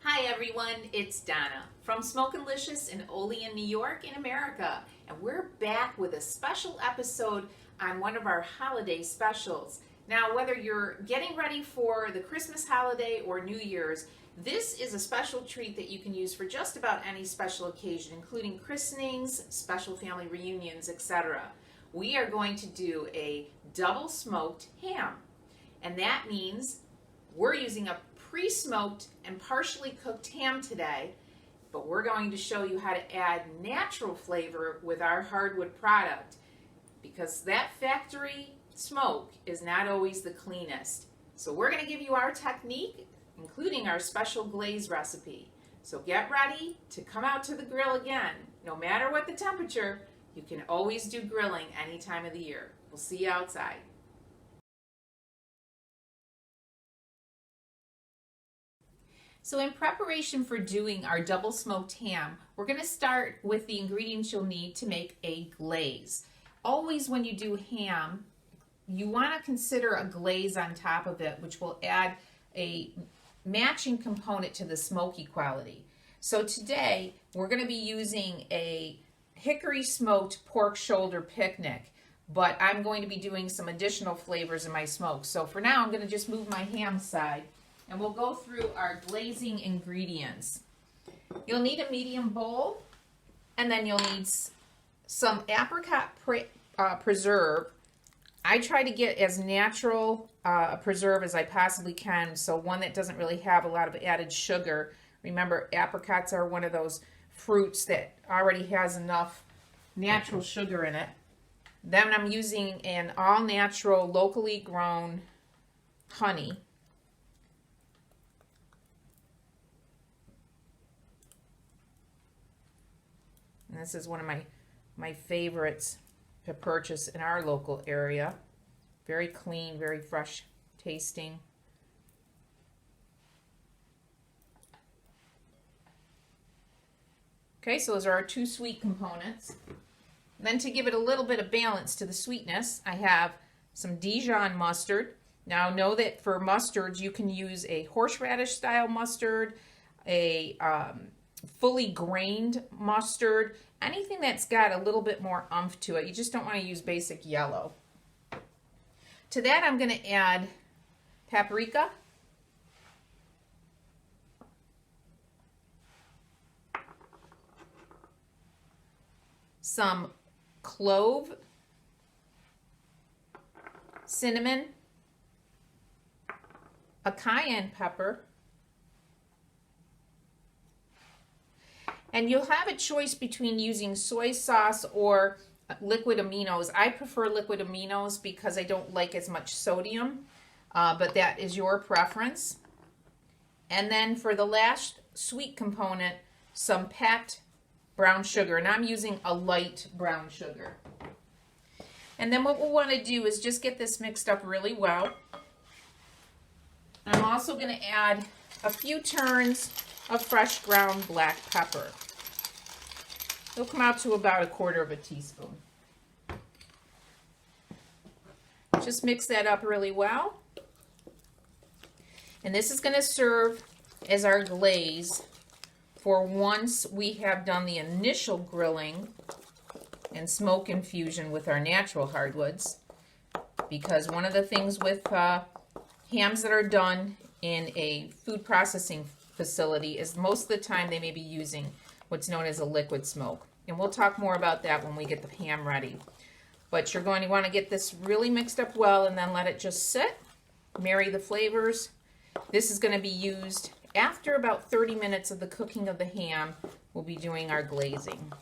Hi everyone, it's Donna from Smokin'Licious in Olean, New York in America, and we're back with a special episode on one of our holiday specials. Now, whether you're getting ready for the Christmas holiday or New Year's, this is a special treat that you can use for just about any special occasion, including christenings, special family reunions, etc. We are going to do a double smoked ham, and that means we're using a pre-smoked and partially cooked ham today, but we're going to show you how to add natural flavor with our hardwood product, because that factory smoke is not always the cleanest. So we're going to give you our technique, including our special glaze recipe. So get ready to come out to the grill again. No matter what the temperature, you can always do grilling any time of the year. We'll see you outside. So in preparation for doing our double smoked ham, we're going to start with the ingredients you'll need to make a glaze. Always when you do ham, you want to consider a glaze on top of it, which will add a matching component to the smoky quality. So today we're going to be using a hickory smoked pork shoulder picnic, but I'm going to be doing some additional flavors in my smoke. So for now I'm going to just move my ham aside, and we'll go through our glazing ingredients. You'll need a medium bowl, and then you'll need some apricot preserve. I try to get as natural a preserve as I possibly can, so one that doesn't really have a lot of added sugar. Remember, apricots are one of those fruits that already has enough natural sugar in it. Then I'm using an all-natural, locally grown honey. And this is one of my favorites to purchase in our local area. Very clean, very fresh tasting. Okay, so those are our two sweet components. Then to give it a little bit of balance to the sweetness, I have some Dijon mustard. Now know that for mustards, you can use a horseradish style mustard, a fully grained mustard, anything that's got a little bit more oomph to it. You just don't want to use basic yellow. To that I'm going to add paprika, some clove, cinnamon, a cayenne pepper, and you'll have a choice between using soy sauce or liquid aminos. I prefer liquid aminos because I don't like as much sodium, but that is your preference. And then for the last sweet component, some packed brown sugar, and I'm using a light brown sugar. And then what we'll want to do is just get this mixed up really well. I'm also going to add a few turns of fresh ground black pepper. It'll come out to about 1/4 teaspoon. Just mix that up really well. And this is going to serve as our glaze for once we have done the initial grilling and smoke infusion with our natural hardwoods. Because one of the things with hams that are done in a food processing facility is most of the time they may be using what's known as a liquid smoke. And we'll talk more about that when we get the ham ready. But you're going to want to get this really mixed up well and then let it just sit, marry the flavors. This is going to be used after about 30 minutes of the cooking of the ham. We'll be doing our glazing.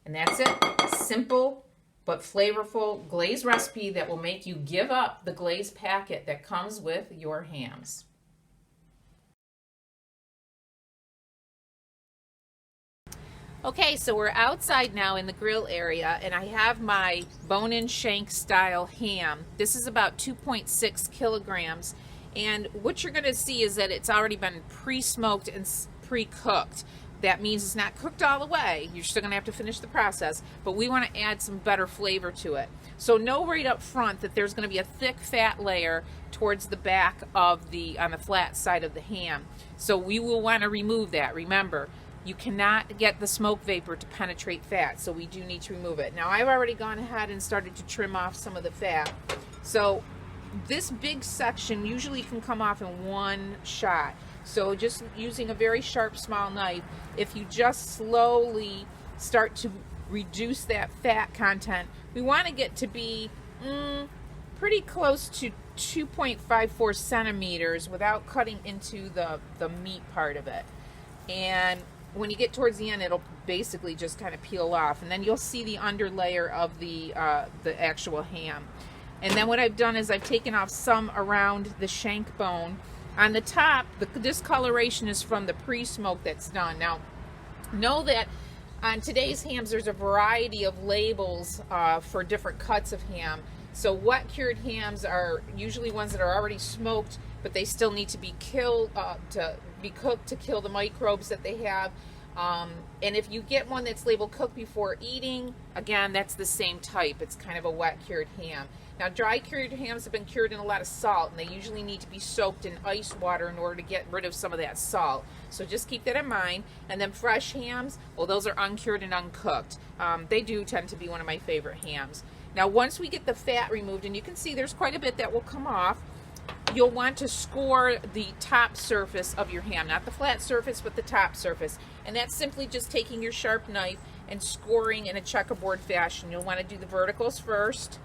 And that's it. Simple but flavorful glaze recipe that will make you give up the glaze packet that comes with your hams. Okay, so we're outside now in the grill area, and I have my bone-in shank style ham. This is about 2.6 kilograms, and what you're going to see is that it's already been pre-smoked and pre-cooked. that means it's not cooked all the way. You're still going to have to finish the process, but we want to add some better flavor to it. So know right up front that there's going to be a thick fat layer towards the back of on the flat side of the ham. So we will want to remove that. Remember, you cannot get the smoke vapor to penetrate fat, so we do need to remove it. Now I've already gone ahead and started to trim off some of the fat. So this big section usually can come off in one shot. So just using a very sharp small knife, if you just slowly start to reduce that fat content, we want to get to be pretty close to 2.54 centimeters without cutting into the meat part of it. And when you get towards the end, it'll basically just kind of peel off, and then you'll see the under layer of the actual ham. And then what I've done is I've taken off some around the shank bone. On the top, the discoloration is from the pre-smoke that's done. Now, know that on today's hams, there's a variety of labels for different cuts of ham. So wet cured hams are usually ones that are already smoked, but they still need to be cooked to kill the microbes that they have. And if you get one that's labeled cooked before eating, again, that's the same type. It's kind of a wet cured ham. Now, dry cured hams have been cured in a lot of salt, and they usually need to be soaked in ice water in order to get rid of some of that salt. So just keep that in mind. And then fresh hams, well, those are uncured and uncooked. They do tend to be one of my favorite hams. Now, once we get the fat removed, and you can see there's quite a bit that will come off, you'll want to score the top surface of your ham, not the flat surface, but the top surface. And that's simply just taking your sharp knife and scoring in a checkerboard fashion. You'll want to do the verticals first,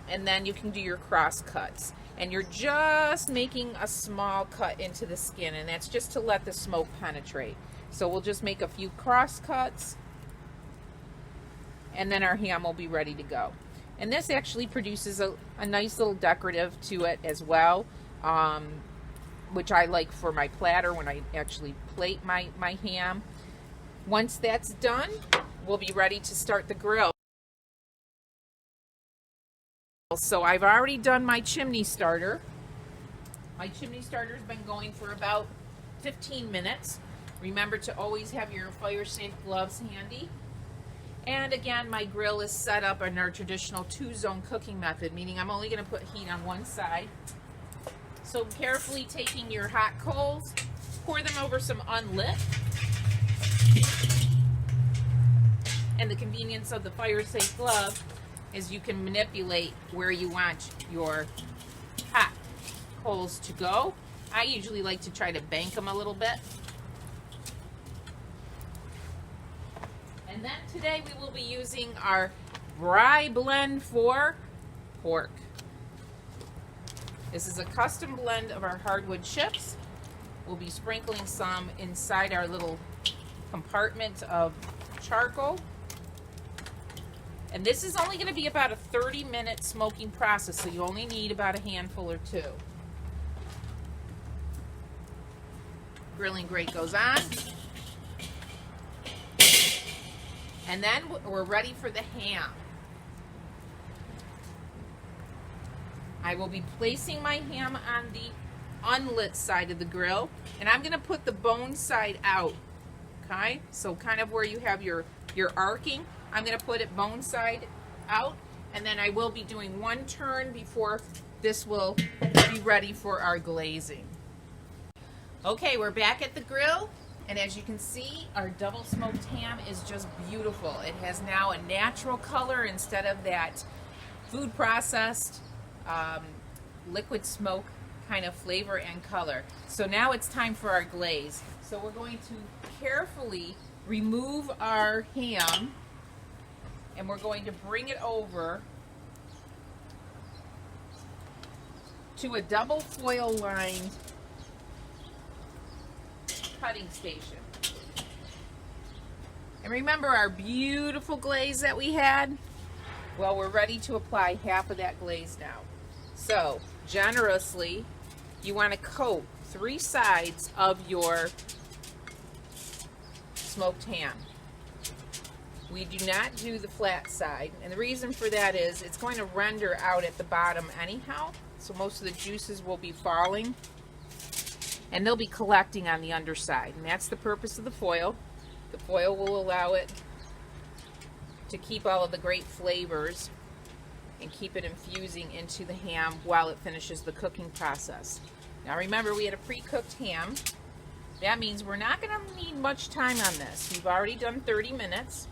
and then you can do your cross cuts. And you're just making a small cut into the skin, and that's just to let the smoke penetrate. So we'll just make a few cross cuts, and then our ham will be ready to go. And this actually produces a nice little decorative to it as well, which I like for my platter when I actually plate my ham. Once that's done, we'll be ready to start the grill. So I've already done my chimney starter. My chimney starter's been going for about 15 minutes. Remember to always have your fire-safe gloves handy. And again, my grill is set up in our traditional 2-zone cooking method, meaning I'm only going to put heat on one side. So carefully taking your hot coals, pour them over some unlit. And the convenience of the fire-safe glove is you can manipulate where you want your hot coals to go. I usually like to try to bank them a little bit. And then today we will be using our rye blend for pork. This is a custom blend of our hardwood chips. We'll be sprinkling some inside our little compartment of charcoal. And this is only going to be about a 30-minute smoking process, so you only need about a handful or two. Grilling grate goes on. And then we're ready for the ham. I will be placing my ham on the unlit side of the grill, and I'm going to put the bone side out. Okay, so kind of where you have your arcing, I'm going to put it bone side out, and then I will be doing one turn before this will be ready for our glazing. Okay, we're back at the grill, and as you can see, our double smoked ham is just beautiful. It has now a natural color instead of that food processed liquid smoke kind of flavor and color. So now it's time for our glaze. So we're going to carefully remove our ham, and we're going to bring it over to a double foil lined cutting station. And remember our beautiful glaze that we had? Well, we're ready to apply half of that glaze now. So generously, you want to coat 3 sides of your smoked ham. We do not do the flat side, and the reason for that is it's going to render out at the bottom anyhow, so most of the juices will be falling and they'll be collecting on the underside, and that's the purpose of the foil. The foil will allow it to keep all of the great flavors and keep it infusing into the ham while it finishes the cooking process. Now remember, we had a pre-cooked ham. That means we're not going to need much time on this. We've already done 30 minutes.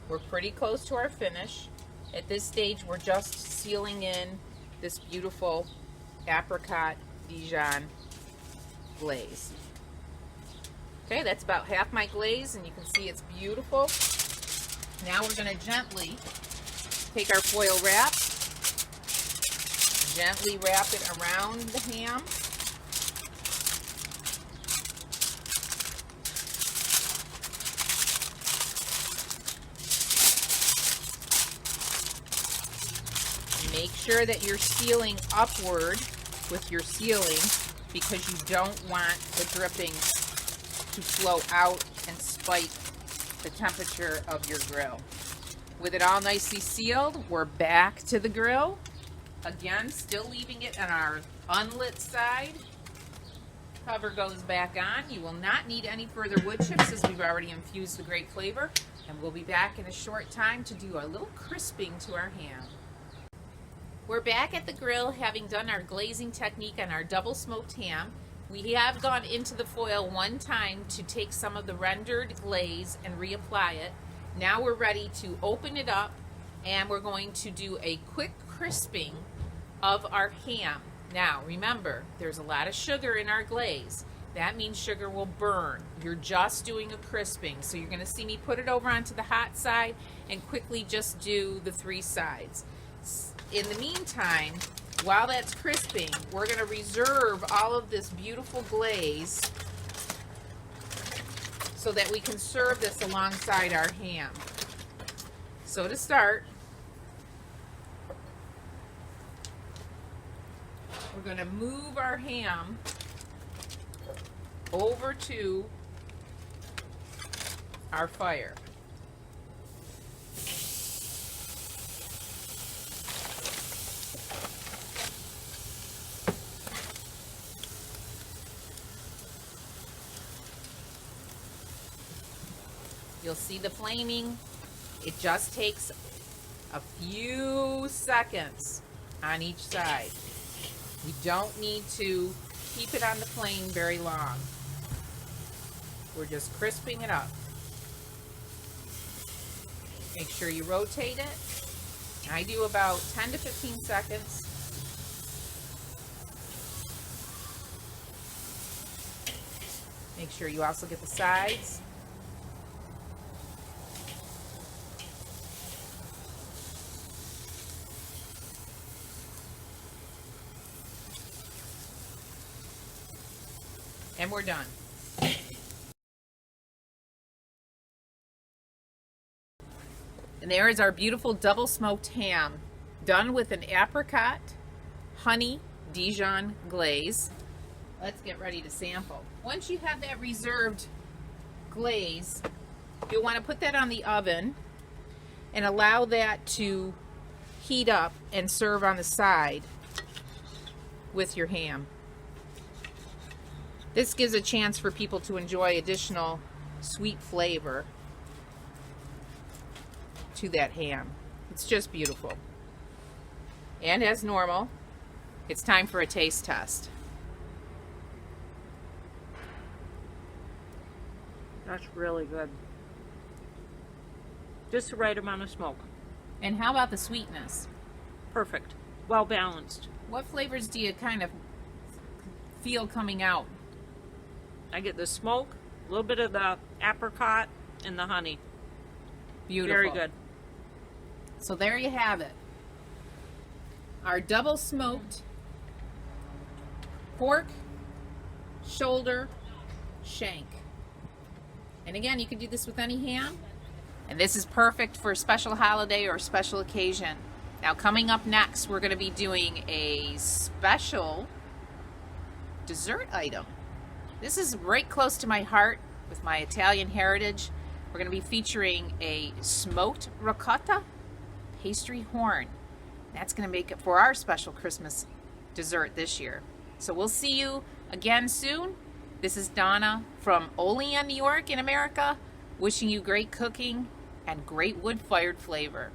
We're pretty close to our finish. At this stage, we're just sealing in this beautiful apricot Dijon glaze. Okay, that's about half my glaze, and you can see it's beautiful. Now we're going to gently take our foil wrap, gently wrap it around the ham. Make sure that you're sealing upward with your sealing because you don't want the drippings to flow out and spike the temperature of your grill. With it all nicely sealed, we're back to the grill. Again, still leaving it on our unlit side. Cover goes back on. You will not need any further wood chips as we've already infused the great flavor. And we'll be back in a short time to do a little crisping to our ham. We're back at the grill having done our glazing technique on our double smoked ham. We have gone into the foil one time to take some of the rendered glaze and reapply it. Now we're ready to open it up and we're going to do a quick crisping of our ham. Now remember, there's a lot of sugar in our glaze. That means sugar will burn. You're just doing a crisping. So you're going to see me put it over onto the hot side and quickly just do the 3 sides. In the meantime, while that's crisping, we're going to reserve all of this beautiful glaze so that we can serve this alongside our ham. So to start, we're going to move our ham over to our fire. You'll see the flaming. It just takes a few seconds on each side. You don't need to keep it on the flame very long. We're just crisping it up. Make sure you rotate it. I do about 10 to 15 seconds. Make sure you also get the sides. And we're done. And there is our beautiful double smoked ham, done with an apricot honey Dijon glaze. Let's get ready to sample. Once you have that reserved glaze, you'll want to put that on the oven and allow that to heat up and serve on the side with your ham. This gives a chance for people to enjoy additional sweet flavor to that ham. It's just beautiful. And as normal, it's time for a taste test. That's really good. Just the right amount of smoke. And how about the sweetness? Perfect. Well balanced. What flavors do you kind of feel coming out? I get the smoke, a little bit of the apricot, and the honey. Beautiful. Very good. So there you have it. Our double smoked pork, shoulder, shank. And again, you can do this with any ham. And this is perfect for a special holiday or a special occasion. Now coming up next, we're going to be doing a special dessert item. This is right close to my heart with my Italian heritage. We're going to be featuring a smoked ricotta pastry horn. That's going to make it for our special Christmas dessert this year. So we'll see you again soon. This is Donna from Olean, New York in America Wishing you great cooking and great wood-fired flavor.